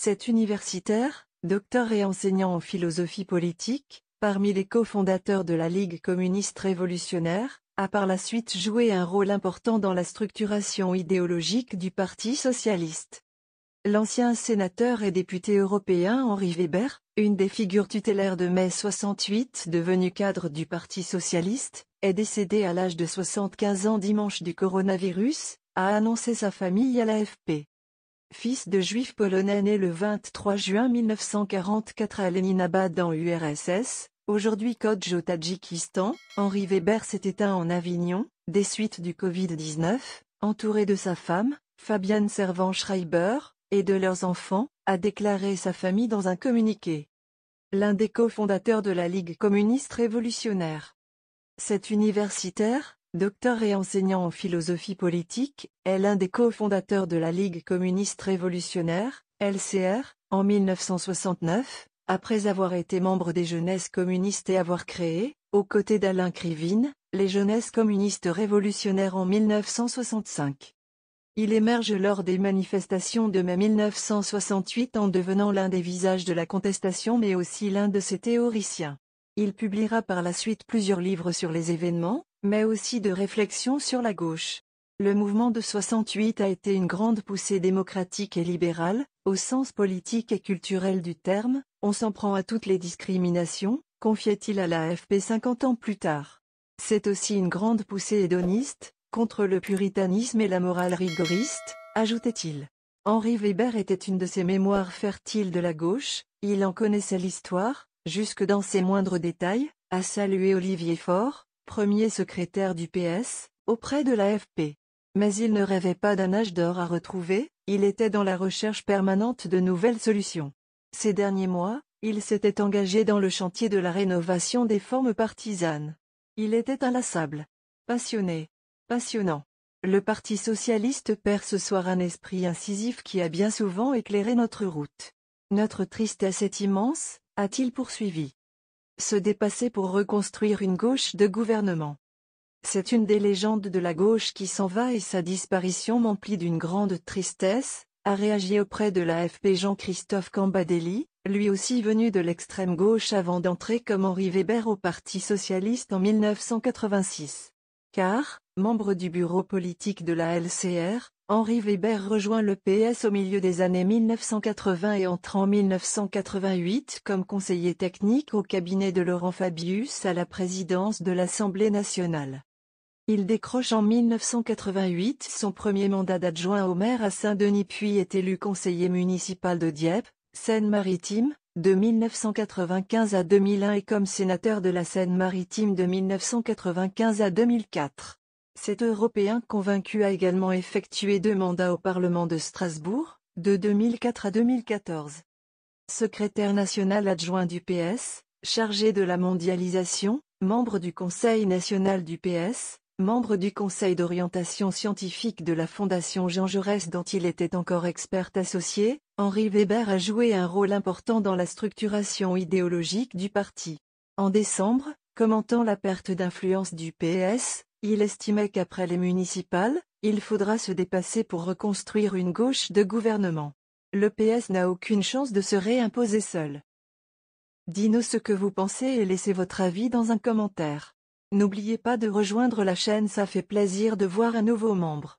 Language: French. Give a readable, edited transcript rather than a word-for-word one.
Cet universitaire, docteur et enseignant en philosophie politique, parmi les cofondateurs de la Ligue communiste révolutionnaire, a par la suite joué un rôle important dans la structuration idéologique du Parti socialiste. L'ancien sénateur et député européen Henri Weber, une des figures tutélaires de mai 68 devenu cadre du Parti socialiste, est décédé à l'âge de 75 ans dimanche du coronavirus, a annoncé sa famille à l'AFP. Fils de juifs polonais né le 23 juin 1944 à Leninabad dans URSS, aujourd'hui Kodjo au Tadjikistan, Henri Weber s'est éteint en Avignon, des suites du Covid-19, entouré de sa femme, Fabienne Servan-Schreiber, et de leurs enfants, a déclaré sa famille dans un communiqué. L'un des cofondateurs de la Ligue communiste révolutionnaire. Cet universitaire, docteur et enseignant en philosophie politique, est l'un des cofondateurs de la Ligue communiste révolutionnaire, LCR, en 1969, après avoir été membre des Jeunesses communistes et avoir créé, aux côtés d'Alain Krivine, les Jeunesses communistes révolutionnaires en 1965. Il émerge lors des manifestations de mai 1968 en devenant l'un des visages de la contestation mais aussi l'un de ses théoriciens. Il publiera par la suite plusieurs livres sur les événements, mais aussi de réflexions sur la gauche. Le mouvement de 68 a été une grande poussée démocratique et libérale, au sens politique et culturel du terme, on s'en prend à toutes les discriminations, confiait-il à l'AFP 50 ans plus tard. C'est aussi une grande poussée hédoniste, contre le puritanisme et la morale rigoriste, ajoutait-il. Henri Weber était une de ces mémoires fertiles de la gauche, il en connaissait l'histoire, jusque dans ses moindres détails, a salué Olivier Faure, premier secrétaire du PS, auprès de l'AFP. Mais il ne rêvait pas d'un âge d'or à retrouver, il était dans la recherche permanente de nouvelles solutions. Ces derniers mois, il s'était engagé dans le chantier de la rénovation des formes partisanes. Il était inlassable. Passionné. Passionnant. Le Parti socialiste perd ce soir un esprit incisif qui a bien souvent éclairé notre route. Notre tristesse est immense, a-t-il poursuivi. Se dépasser pour reconstruire une gauche de gouvernement. C'est une des légendes de la gauche qui s'en va et sa disparition m'emplit d'une grande tristesse, a réagi auprès de l'AFP Jean-Christophe Cambadély, lui aussi venu de l'extrême gauche avant d'entrer comme Henri Weber au Parti socialiste en 1986. Car, membre du bureau politique de la LCR, Henri Weber rejoint le PS au milieu des années 1980 et entre en 1988 comme conseiller technique au cabinet de Laurent Fabius à la présidence de l'Assemblée nationale. Il décroche en 1988 son premier mandat d'adjoint au maire à Saint-Denis puis est élu conseiller municipal de Dieppe, Seine-Maritime, de 1995 à 2001 et comme sénateur de la Seine-Maritime de 1995 à 2004. Cet Européen convaincu a également effectué 2 mandats au Parlement de Strasbourg, de 2004 à 2014. Secrétaire national adjoint du PS, chargé de la mondialisation, membre du Conseil national du PS, membre du Conseil d'orientation scientifique de la Fondation Jean Jaurès dont il était encore expert associé, Henri Weber a joué un rôle important dans la structuration idéologique du parti. En décembre, commentant la perte d'influence du PS, il estimait qu'après les municipales, il faudra se dépasser pour reconstruire une gauche de gouvernement. Le PS n'a aucune chance de se réimposer seul. Dis-nous ce que vous pensez et laissez votre avis dans un commentaire. N'oubliez pas de rejoindre la chaîne, ça fait plaisir de voir un nouveau membre.